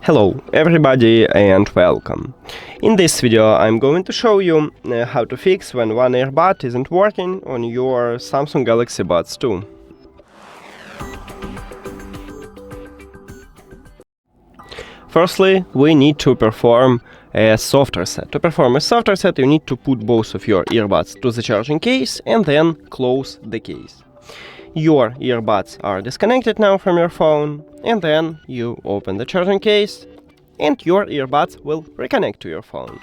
Hello everybody and welcome. In this video I'm going to show you how to fix when one earbud isn't working on your Samsung Galaxy Buds 2. Firstly, we need to perform a soft reset. To perform a soft reset, you need to put both of your earbuds to the charging case and then close the case. Your earbuds are disconnected now from your phone, and then you open the charging case and your earbuds will reconnect to your phone.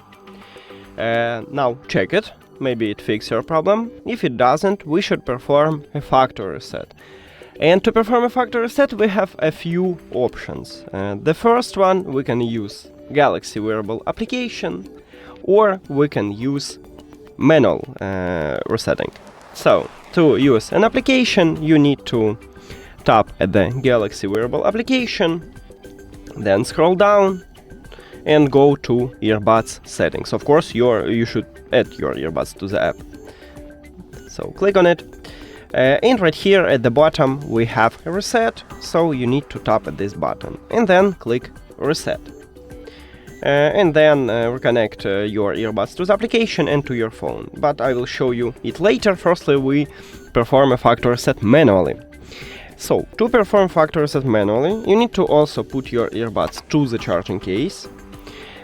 Now check it, maybe it fixes your problem. If it doesn't, we should perform a factory reset. And to perform a factory reset, we have a few options. The first one, we can use Galaxy Wearable application, or we can use manual resetting. So, to use an application, you need to tap at the Galaxy Wearable application, then scroll down and go to earbuds settings. Of course, you should add your earbuds to the app. So click on it. And right here at the bottom we have a reset, so you need to tap at this button and then click reset. And then reconnect your earbuds to the application and to your phone, but I will show you it later. Firstly, we perform a factory reset manually. So, to perform factory reset manually, you need to also put your earbuds to the charging case,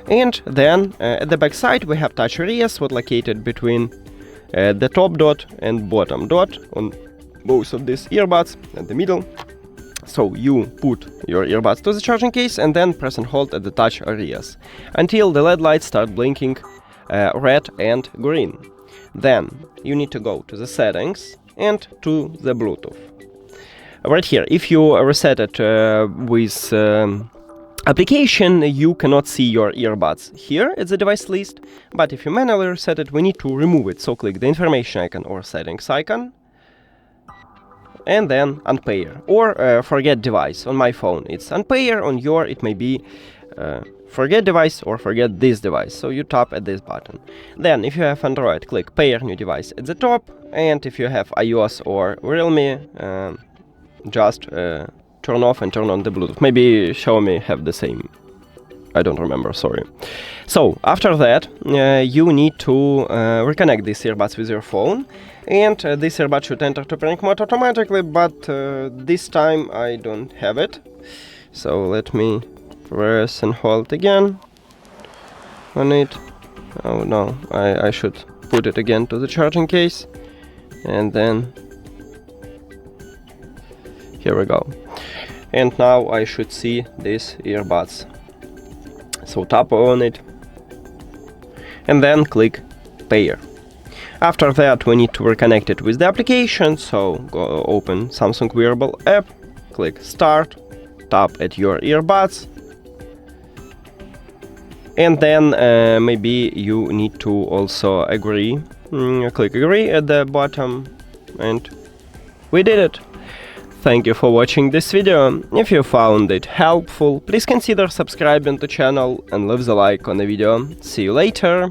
and then at the back side we have touch areas what located between the top dot and bottom dot on both of these earbuds at the middle. So you put your earbuds to the charging case and then press and hold at the touch areas until the LED lights start blinking red and green. Then you need to go to the settings and to the Bluetooth. Right here, if you reset it with application, you cannot see your earbuds here at the device list, but if you manually reset it, we need to remove it. So click the information icon or settings icon, and then unpair or forget device. On my phone it's unpair, on your it may be forget device or forget this device, so you tap at this button. Then if you have Android, click pair new device at the top, and if you have iOS or Realme, just turn off and turn on the Bluetooth. Maybe Xiaomi have the same, I don't remember, sorry. So after that you need to reconnect these earbuds with your phone, and this earbud should enter to pairing mode automatically, but this time I don't have it. So let me press and hold again on it. Oh no, I should put it again to the charging case, and then here we go. And now I should see these earbuds. So tap on it and then click pair. After that we need to reconnect it with the application, so go open Samsung Wearable app, click start, tap at your earbuds, and then maybe you need to also agree. Click agree at the bottom, and we did it. Thank you for watching this video. If you found it helpful, please consider subscribing to the channel and leave the like on the video. See you later!